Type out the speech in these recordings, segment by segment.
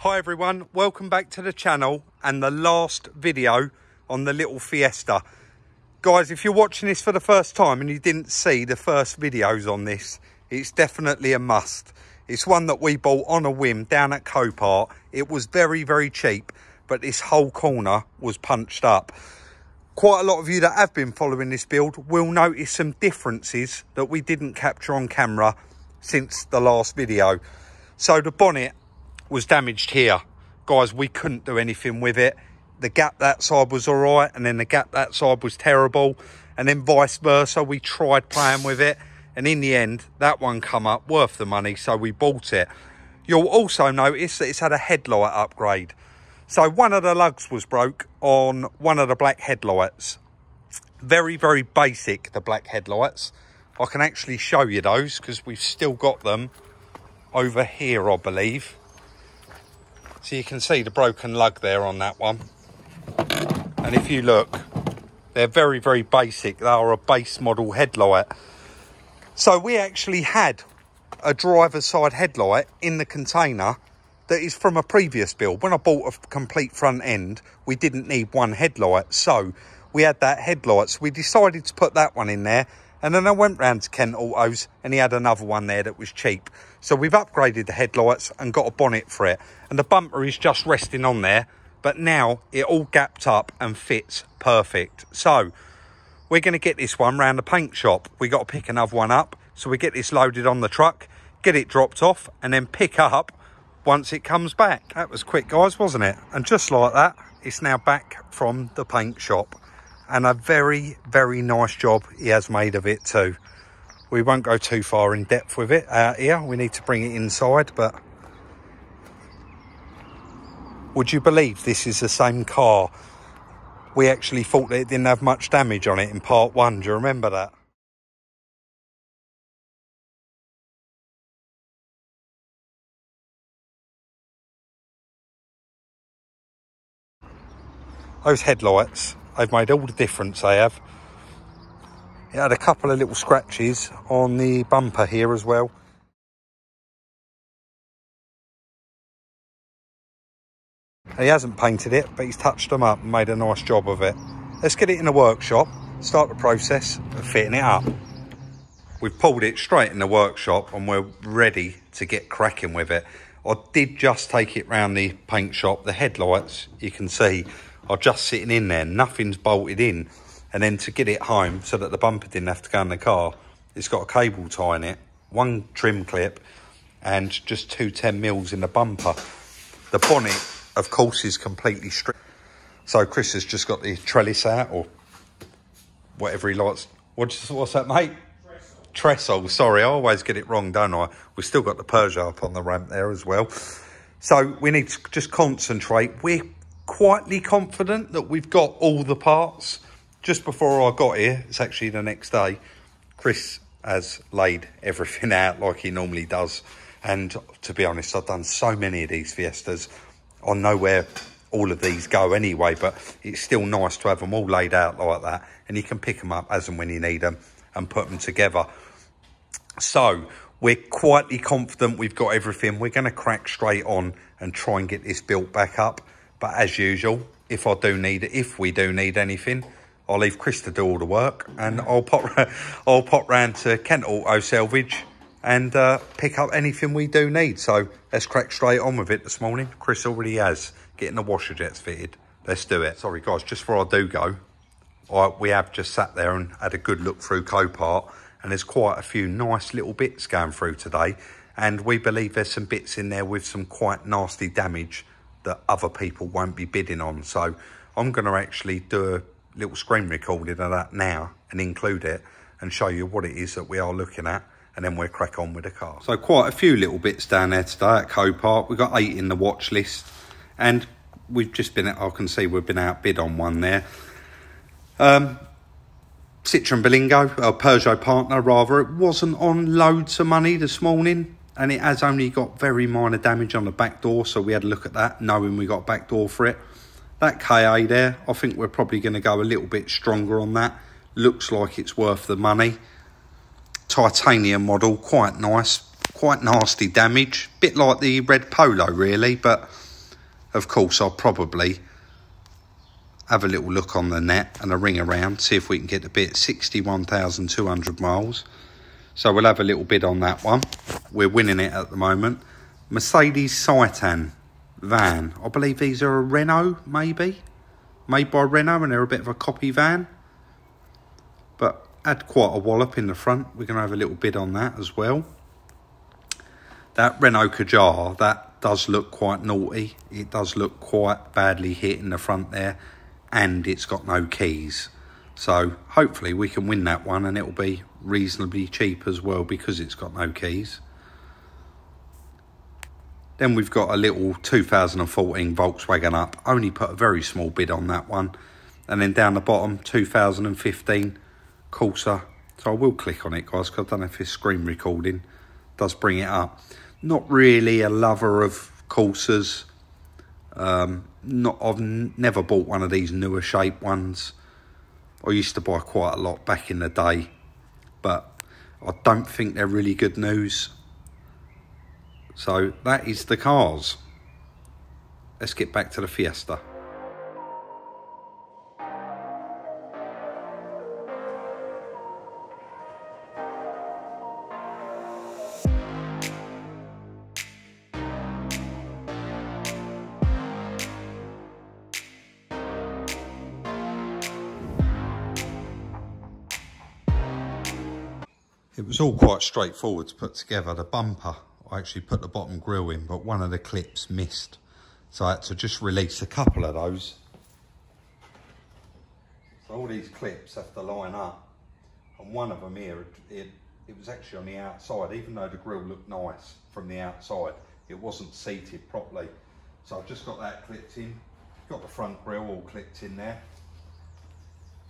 Hi everyone, welcome back to the channel and the last video on the little Fiesta. Guys, if you're watching this for the first time and you didn't see the first videos on this, it's definitely a must. It's one that we bought on a whim down at Copart. It was very, very cheap, but this whole corner was punched up. Quite a lot of you that have been following this build will notice some differences that we didn't capture on camera since the last video. So the bonnet was damaged here. Guys, we couldn't do anything with it. The gap that side was all right, and then the gap that side was terrible, and then vice versa. We tried playing with it, and in the end, that one come up worth the money, so we bought it. You'll also notice that it's had a headlight upgrade. So one of the lugs was broke on one of the black headlights. Very, very basic, the black headlights. I can actually show you those because we've still got them over here, I believe. So you can see the broken lug there on that one. And if you look, they're very, very basic. They are a base model headlight. So we actually had a driver's side headlight in the container that is from a previous build. When I bought a complete front end, we didn't need one headlight. So we had that headlight. So we decided to put that one in there. And then I went round to Kent Autos and he had another one there that was cheap. So we've upgraded the headlights and got a bonnet for it. And the bumper is just resting on there. But now it all gapped up and fits perfect. So we're going to get this one round the paint shop. We got to pick another one up. So we get this loaded on the truck, get it dropped off and then pick up once it comes back. That was quick, guys, wasn't it? And just like that, it's now back from the paint shop. And a very, very nice job he has made of it too. We won't go too far in depth with it out here. We need to bring it inside, but would you believe this is the same car? We actually thought that it didn't have much damage on it in part one. Do you remember that? Those headlights, they've made all the difference, they have. It had a couple of little scratches on the bumper here as well. He hasn't painted it, but he's touched them up and made a nice job of it. Let's get it in the workshop, start the process of fitting it up. We've pulled it straight in the workshop and we're ready to get cracking with it. I did just take it round the paint shop. The headlights, you can see, are just sitting in there. Nothing's bolted in. And then to get it home so that the bumper didn't have to go in the car, it's got a cable tie in it, one trim clip, and just two 10mm in the bumper. The bonnet, of course, is completely stripped. So Chris has just got the trellis out, or whatever he likes. What's that, mate? Trestle. Sorry, I always get it wrong, don't I? We've still got the Peugeot up on the ramp there as well. So we need to just concentrate. We're quietly confident that we've got all the parts. Just before I got here, it's actually the next day, Chris has laid everything out like he normally does. And to be honest, I've done so many of these Fiestas. I know where all of these go anyway, but it's still nice to have them all laid out like that. And you can pick them up as and when you need them and put them together. So we're quietly confident we've got everything. We're going to crack straight on and try and get this built back up. But as usual, if we do need anything, I'll leave Chris to do all the work, and I'll pop round to Kent Auto Salvage and pick up anything we do need. So let's crack straight on with it this morning. Chris already has getting the washer jets fitted. Let's do it. Sorry guys, just before I do go, we have just sat there and had a good look through Copart, and there's quite a few nice little bits going through today, and we believe there's some bits in there with some quite nasty damage that other people won't be bidding on. So I'm going to actually do a little screen recording of that now and include it and show you what it is that we are looking at, and then we'll crack on with the car. So quite a few little bits down there today at Copart. We've got 8 in the watch list, and we've just been, I can see we've been outbid on one there. Citroen Berlingo, a Peugeot partner rather, it wasn't on loads of money this morning, and it has only got very minor damage on the back door, so we had a look at that knowing we got a back door for it. That KA there, I think we're probably going to go a little bit stronger on that. Looks like it's worth the money. Titanium model, quite nice, quite nasty damage. Bit like the red Polo really, but of course, I'll probably have a little look on the net and a ring around, see if we can get the bit. 61,200 miles. So we'll have a little bid on that one. We're winning it at the moment. Mercedes Citroen van. I believe these are a Renault, maybe. Made by Renault, and they're a bit of a copy van. But had quite a wallop in the front. We're going to have a little bid on that as well. That Renault Kadjar, that does look quite naughty. It does look quite badly hit in the front there. And it's got no keys. So hopefully we can win that one, and it'll be reasonably cheap as well because it's got no keys. Then we've got a little 2014 Volkswagen Up. Only put a very small bid on that one. And then down the bottom, 2015 Corsa. So I will click on it, guys, because I don't know if it's screen recording. Does bring it up. Not really a lover of Corsas. I've never bought one of these newer shape ones. I used to buy quite a lot back in the day, but I don't think they're really good news. So that is the cars. Let's get back to the Fiesta. It was all quite straightforward to put together. The bumper, I actually put the bottom grille in, but one of the clips missed. So I had to just release a couple of those. So all these clips have to line up. And one of them here, it was actually on the outside. Even though the grille looked nice from the outside, it wasn't seated properly. So I've just got that clipped in. Got the front grille all clipped in there.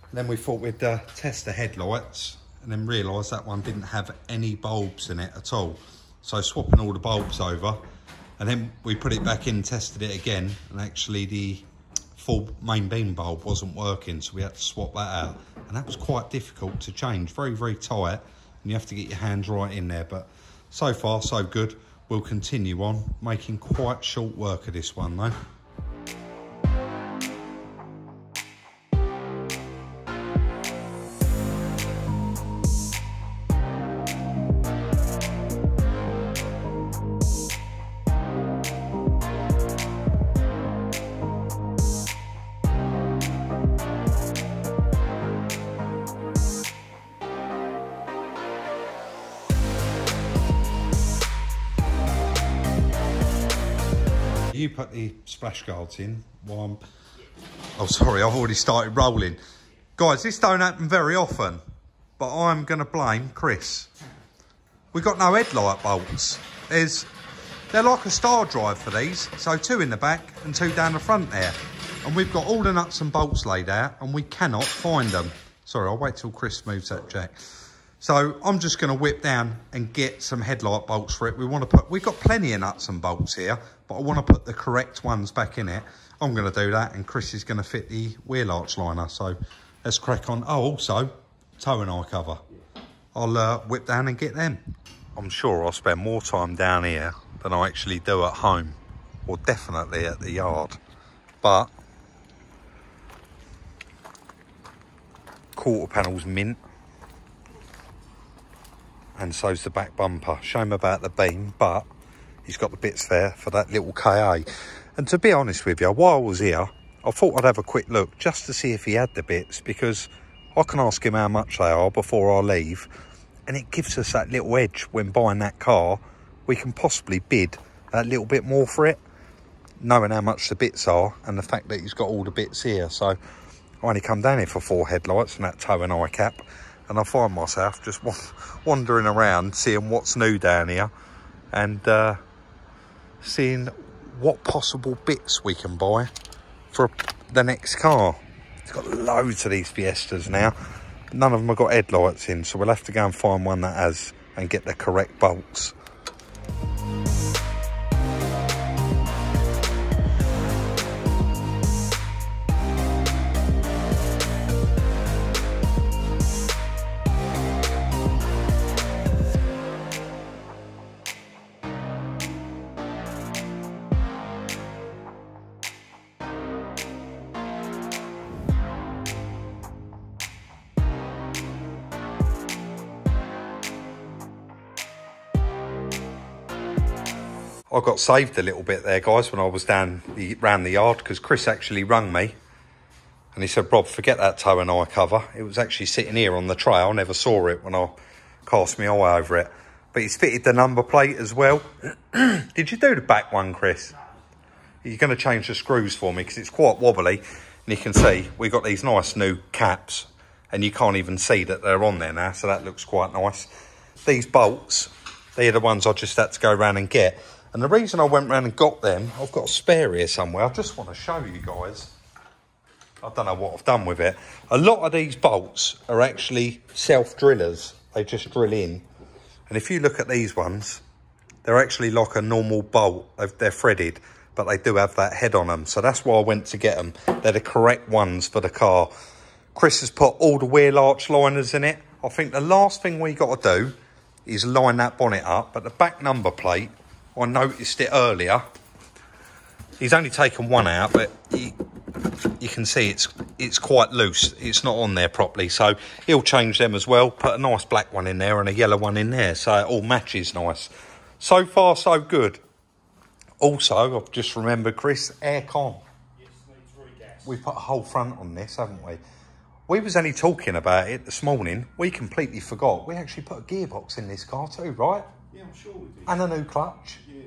And then we thought we'd test the headlights. And then realised that one didn't have any bulbs in it at all. So swapping all the bulbs over, and then we put it back in, tested it again, and actually the full main beam bulb wasn't working, so we had to swap that out. And that was quite difficult to change, very, very tight, and you have to get your hands right in there. But so far, so good. We'll continue on, making quite short work of this one though. You put the splash guards in while I'm... Oh, sorry, I've already started rolling. Guys, this don't happen very often, but I'm going to blame Chris. We've got no headlight bolts. They're like a star drive for these, so 2 in the back and 2 down the front there. And we've got all the nuts and bolts laid out, and we cannot find them. Sorry, I'll wait till Chris moves that jack. So I'm just going to whip down and get some headlight bolts for it. We've got plenty of nuts and bolts here, but I want to put the correct ones back in it. I'm going to do that, and Chris is going to fit the wheel arch liner. So let's crack on. Oh, also, tow and eye cover. I'll whip down and get them. I'm sure I'll spend more time down here than I actually do at home, or definitely at the yard. But quarter panel's mint. And so's the back bumper. Shame about the beam, but he's got the bits there for that little KA. And to be honest with you, while I was here, I thought I'd have a quick look just to see if he had the bits, because I can ask him how much they are before I leave. And it gives us that little edge when buying that car. We can possibly bid a little bit more for it, knowing how much the bits are and the fact that he's got all the bits here. So I only come down here for 4 headlights and that tow and eye cap. And I find myself just wandering around, seeing what's new down here, and seeing what possible bits we can buy for the next car. It's got loads of these Fiestas now. None of them have got headlights in, so we'll have to go and find one that has and get the correct bolts. I got saved a little bit there, guys, when I was round the yard, because Chris actually rung me and he said, Rob, forget that tow and eye cover. It was actually sitting here on the tray. I never saw it when I cast my eye over it. But he's fitted the number plate as well. Did you do the back one, Chris? You're going to change the screws for me because it's quite wobbly. And you can see we've got these nice new caps and you can't even see that they're on there now. So that looks quite nice. These bolts, they're the ones I just had to go around and get. And the reason I went round and got them, I've got a spare here somewhere. I just want to show you guys. I don't know what I've done with it. A lot of these bolts are actually self-drillers. They just drill in. And if you look at these ones, they're actually like a normal bolt. They're threaded, but they do have that head on them. So that's why I went to get them. They're the correct ones for the car. Chris has put all the wheel arch liners in it. I think the last thing we got to do is line that bonnet up. But the back number plate, I noticed it earlier. He's only taken one out, but you can see it's quite loose. It's not on there properly. So he'll change them as well. Put a nice black one in there and a yellow one in there. So it all matches nice. So far, so good. Also, I've just remembered, Chris, aircon. Yes, needs regas. We put a whole front on this, haven't we? We was only talking about it this morning. We completely forgot. We actually put a gearbox in this car too, right? Yeah, I'm sure we did. And a new clutch. Yeah.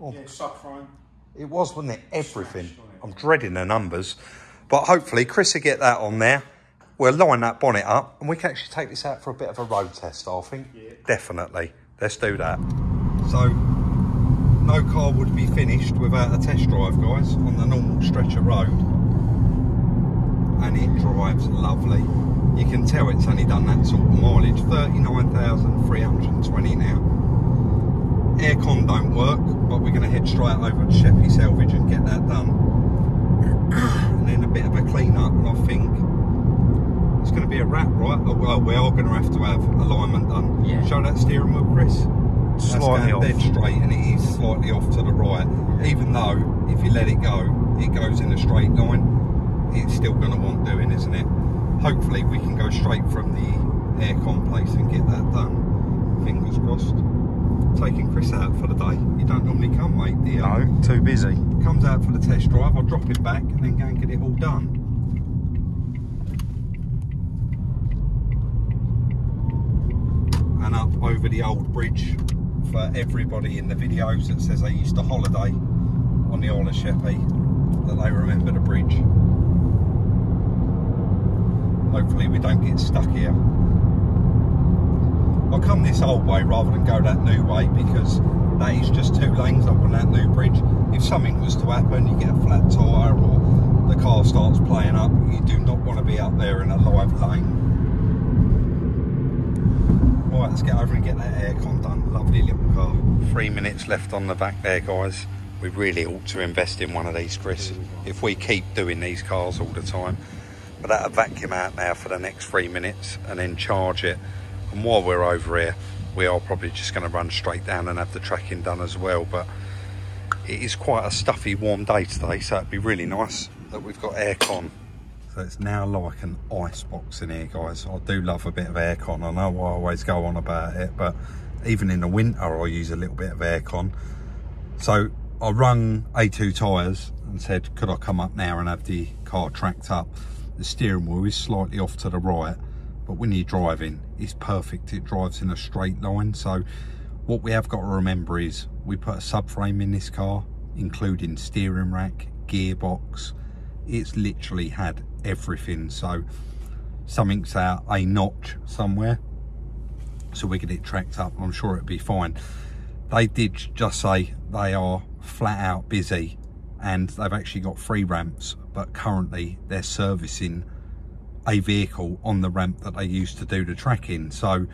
Oh, yeah, subframe. It was, wasn't it? Everything. I'm dreading the numbers. But hopefully Chris will get that on there. We'll line that bonnet up and we can actually take this out for a bit of a road test, I think. Yeah. Definitely. Let's do that. So, no car would be finished without a test drive, guys, on the normal stretch of road. And it drives lovely. You can tell it's only done that sort of mileage. 39,320 now. Aircon don't work, but we're going to head straight over to Sheppey Salvage and get that done. And then a bit of a clean up, and I think it's going to be a wrap, right? Oh, well, we are going to have alignment done. Yeah. Show that steering wheel, Chris. Slightly off. Dead straight, and it is slightly off to the right. Even though, if you let it goes in a straight line. It's still going to want doing, isn't it? Hopefully we can go straight from the aircon place and get that done. Fingers crossed. Taking Chris out for the day. You don't normally come, mate, do you? No, too busy. Comes out for the test drive, I'll drop it back and then go and get it all done. And up over the old bridge for everybody in the videos that says they used to holiday on the Isle of Sheppey, that they remember the bridge. Hopefully we don't get stuck here. I'll come this old way rather than go that new way, because that is just 2 lanes up on that new bridge. If something was to happen, you get a flat tyre or the car starts playing up, you do not want to be up there in a live lane. Right, let's get over and get that aircon done. Lovely little car. 3 minutes left on the back there, guys. We really ought to invest in one of these, Chris, if we keep doing these cars all the time. But that'll vacuum out now for the next 3 minutes and then charge it. And while we're over here, we are probably just going to run straight down and have the tracking done as well. But it is quite a stuffy, warm day today, so it'd be really nice that we've got aircon. So it's now like an ice box in here, guys. I do love a bit of aircon. I know I always go on about it, but even in the winter, I use a little bit of aircon. So I rung A2 tyres and said, could I come up now and have the car tracked up? The steering wheel is slightly off to the right, but when you're driving, it's perfect. It drives in a straight line. So what we have got to remember is we put a subframe in this car, including steering rack, gearbox. It's literally had everything. So something's out a notch somewhere, so we get it tracked up. I'm sure it'll be fine. They did just say they are flat out busy and they've actually got 3 ramps, but currently they're servicing a vehicle on the ramp that they used to do the tracking. So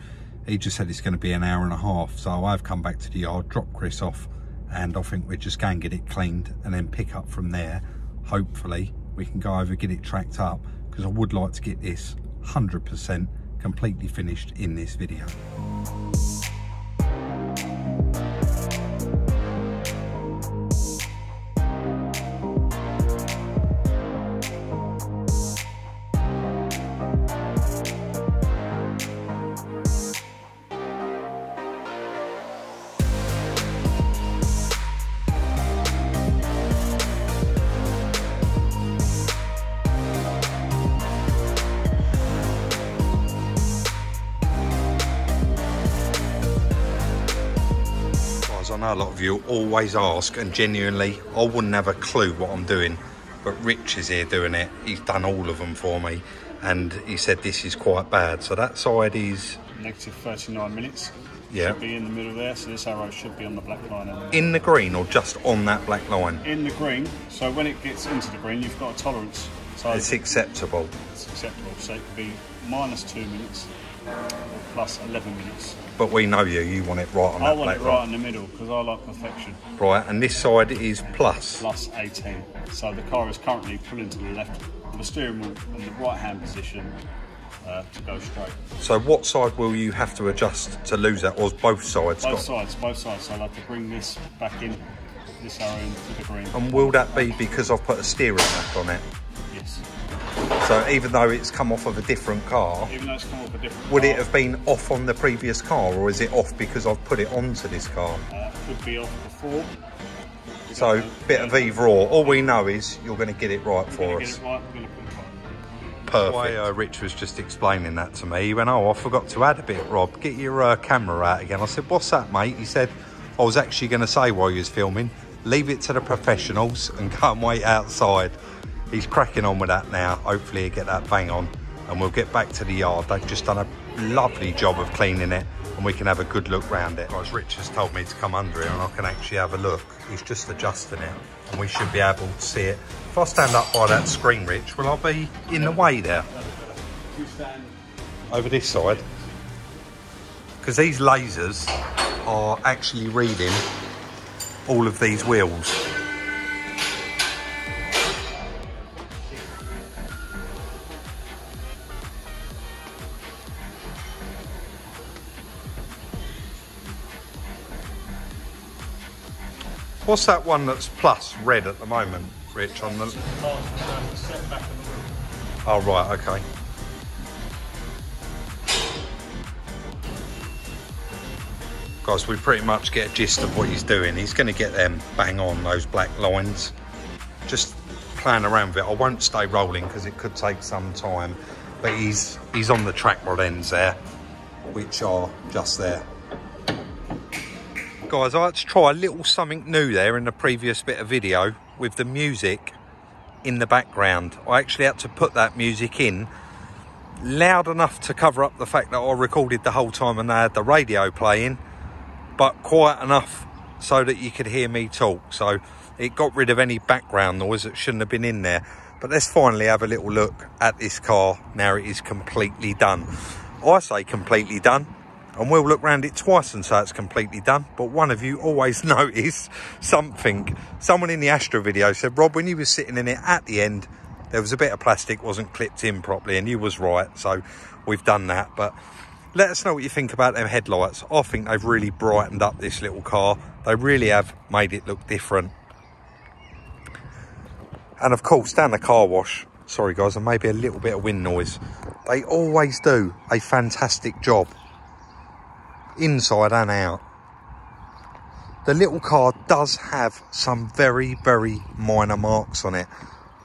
he just said it's going to be an hour and a half. So I've come back to the yard, dropped Chris off, and I think we're just going to get it cleaned and then pick up from there. Hopefully we can go over, get it tracked up, because I would like to get this 100% completely finished in this video. I know a lot of you always ask, and genuinely I wouldn't have a clue what I'm doing, but Rich is here doing it. He's done all of them for me, and he said this is quite bad. So that side is negative 39 minutes. Yeah. Should be in the middle there, so this arrow should be on the black line. In the green or just on that black line? In the green, so when it gets into the green, you've got a tolerance. So it's acceptable. It's acceptable, so it could be minus 2 minutes or plus 11 minutes. But we know you want it right on that black line. I want it right in the middle, because I like perfection. Right, and this side is plus? Plus 18. So the car is currently pulling to the left with the steering wheel in the right hand position to go straight. So what side will you have to adjust to lose that, or both sides? Both sides. So I'll have to bring this back in, this arrow into the green. And will that be because I've put a steering rack on it? Yes. So even though it's come off of a different car, would it have been off on the previous car, or is it off because I've put it onto this car? Could be off before. So bit of Vivaro. All we know is you're going to get it right for us. Perfect. Rich was just explaining that to me. He went, oh, I forgot to add a bit, Rob. Get your camera out again. I said, what's that, mate? He said, I was actually going to say while you was filming, leave it to the professionals and go and wait outside. He's cracking on with that now. Hopefully he'll get that bang on and we'll get back to the yard. They've just done a lovely job of cleaning it and we can have a good look round it. Guys, Rich has told me to come under here and I can actually have a look. He's just adjusting it and we should be able to see it. If I stand up by that screen, Rich, will I be in the way there? Over this side? Because these lasers are actually reading all of these wheels. What's that one that's plus red at the moment, Rich? On the... Oh, right, okay. Guys, we pretty much get a gist of what he's doing. He's going to get them bang on, those black lines. Just playing around with it. I won't stay rolling because it could take some time. But he's on the track rod ends there, which are just there. Guys, I had to try a little something new there in the previous bit of video with the music in the background. I actually had to put that music in loud enough to cover up the fact that I recorded the whole time and they had the radio playing, but quiet enough so that you could hear me talk. So it got rid of any background noise that shouldn't have been in there. But let's finally have a little look at this car now it is completely done. I say completely done, and we'll look round it twice and say it's completely done. But one of you always noticed something. Someone in the Astra video said, Rob, when you were sitting in it at the end, there was a bit of plastic wasn't clipped in properly, and you was right. So we've done that. But let us know what you think about them headlights. I think they've really brightened up this little car. They really have made it look different. And of course, down the car wash, sorry guys, and maybe a little bit of wind noise, they always do a fantastic job, inside and out. The little car does have some very, very minor marks on it,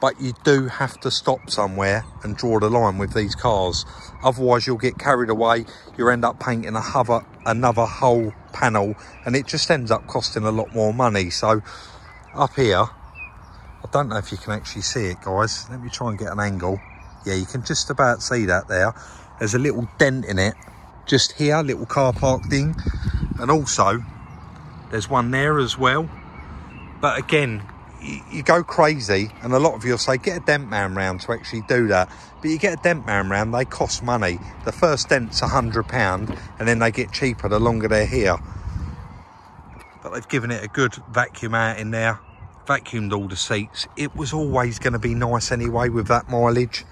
but you do have to stop somewhere and draw the line with these cars. Otherwise you'll get carried away, you'll end up painting another whole panel, and it just ends up costing a lot more money. So up here, I don't know if you can actually see it, guys. Let me try and get an angle. Yeah, you can just about see that there. There's a little dent in it just here, little car park thing, and also there's one there as well. But again, you go crazy, and a lot of you will say get a dent man round to actually do that, but you get a dent man round, they cost money. The first dent's £100 and then they get cheaper the longer they're here. But they've given it a good vacuum out in there, vacuumed all the seats. It was always going to be nice anyway with that mileage.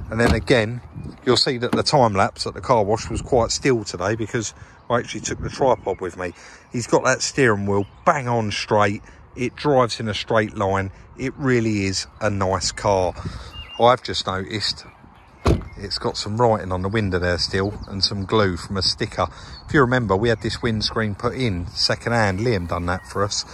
And then again, you'll see that the time lapse at the car wash was quite still today because I actually took the tripod with me. He's got that steering wheel bang on straight. It drives in a straight line. It really is a nice car. I've just noticed it's got some writing on the window there still and some glue from a sticker. If you remember, we had this windscreen put in second hand. Liam done that for us.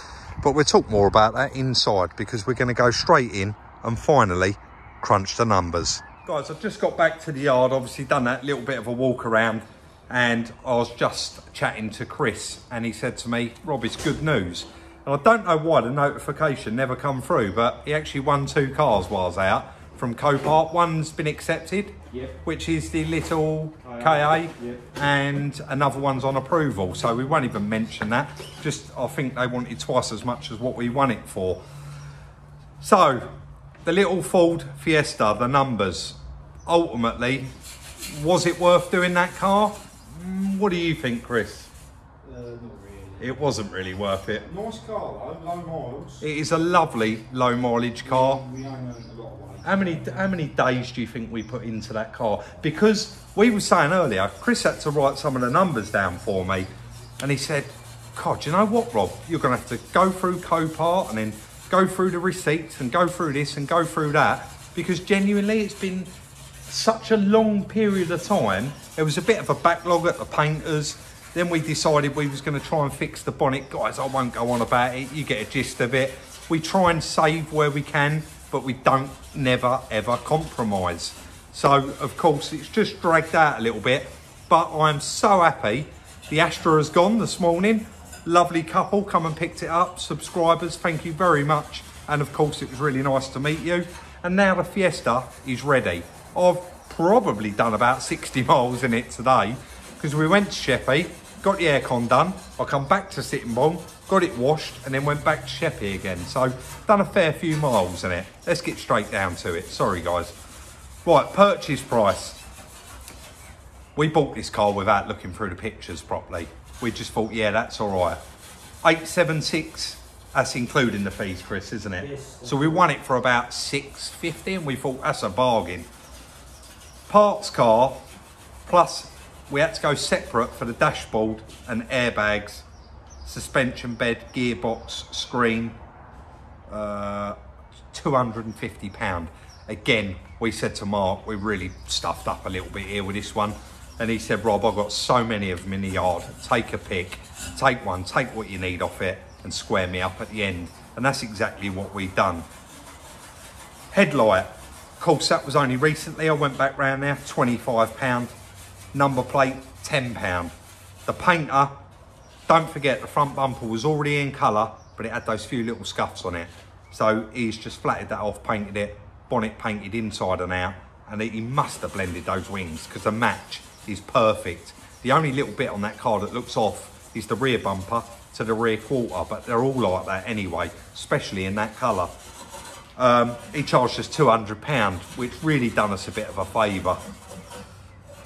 But we'll talk more about that inside because we're going to go straight in and finally crunch the numbers. Guys, I've just got back to the yard, obviously done that little bit of a walk around, And I was just chatting to Chris and he said to me, Rob, it's good news. And I don't know why the notification never come through, but he actually won 2 cars while I was out from Copart. One's been accepted, which is the little KA, and another one's on approval. So we won't even mention that. Just, I think they wanted twice as much as what we won it for. So, the little Ford Fiesta, the numbers, ultimately, was it worth doing that car? What do you think, Chris? Not really. It wasn't really worth it. Nice car though, low miles. It is a lovely low mileage car. We own a lot of weight. How many days do you think we put into that car? Because we were saying earlier, Chris had to write some of the numbers down for me, and he said, God, you know what, Rob? You're going to have to go through Copart and then go through the receipts and go through this and go through that, because genuinely it's been such a long period of time. There was a bit of a backlog at the painters. Then we decided we was going to try and fix the bonnet. Guys, I won't go on about it. You get a gist of it. We try and save where we can, but we don't never, ever compromise. So, of course, it's just dragged out a little bit. But I'm so happy. The Astra has gone this morning. Lovely couple, come and picked it up. Subscribers, thank you very much. And, of course, it was really nice to meet you. And now the Fiesta is ready. I've probably done about 60 miles in it today, because we went to Sheppey, got the aircon done, I come back to Sittingbourne, got it washed, and then went back to Sheppey again. So, done a fair few miles in it. Let's get straight down to it. Sorry, guys. Right, purchase price. We bought this car without looking through the pictures properly. We just thought, yeah, that's all right. 876, that's including the fees, Chris, isn't it? Yes. So we won it for about 650, and we thought, that's a bargain. Parts car, plus we had to go separate for the dashboard and airbags, suspension bed, gearbox, screen, £250. Again, we said to Mark, we really stuffed up a little bit here with this one. And he said, Rob, I've got so many of them in the yard. Take a pick, take one, take what you need off it and square me up at the end. And that's exactly what we've done. Headlight. Of course, that was only recently. I went back round there, £25. Number plate, £10. The painter, don't forget the front bumper was already in colour, but it had those few little scuffs on it. So he's just flatted that off, painted it, bonnet painted inside and out, and he must have blended those wings because the match is perfect. The only little bit on that car that looks off is the rear bumper to the rear quarter, but they're all like that anyway, especially in that colour. He charged us £200, which really done us a bit of a favour.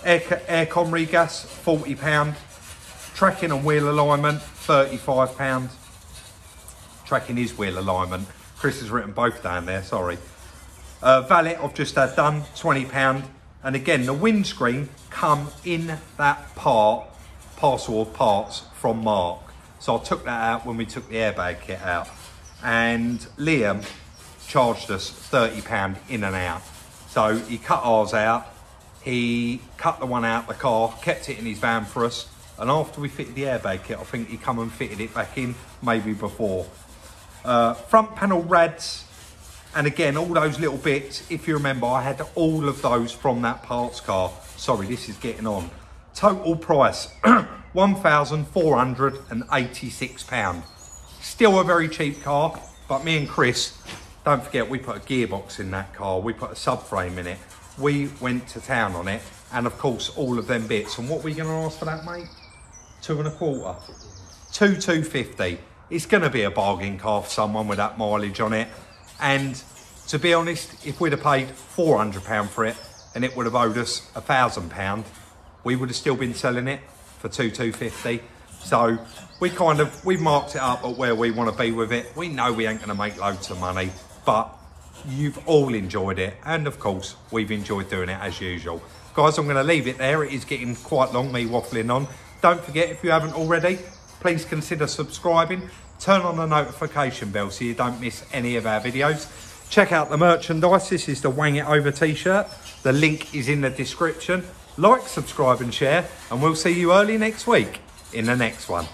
Aircon regas, £40. Tracking and wheel alignment, £35. Tracking is wheel alignment. Chris has written both down there, sorry. Valet I've just had done, £20. And again, the windscreen come in that parcel of parts from Mark. So I took that out when we took the airbag kit out. And Liam charged us £30 in and out. So he cut ours out. He cut the one out the car, kept it in his van for us. And after we fitted the airbag kit, I think he come and fitted it back in, maybe before. Front panel rads. And again, all those little bits, if you remember, I had all of those from that parts car. Sorry, this is getting on. Total price, £1,486. Still a very cheap car, but me and Chris, don't forget, we put a gearbox in that car. We put a subframe in it. We went to town on it. And of course, all of them bits. And what are we going to ask for that, mate? £2.25. £2,250. It's going to be a bargain car for someone with that mileage on it. And to be honest, if we'd have paid £400 for it and it would have owed us £1,000, we would have still been selling it for £2,250. So we've marked it up at where we want to be with it. We know we ain't going to make loads of money, but you've all enjoyed it. And of course, we've enjoyed doing it as usual. Guys, I'm going to leave it there. It is getting quite long, me waffling on. Don't forget, if you haven't already, please consider subscribing. Turn on the notification bell so you don't miss any of our videos. Check out the merchandise. This is the Wang It Over t-shirt. The link is in the description. Like, subscribe and share, and we'll see you early next week in the next one.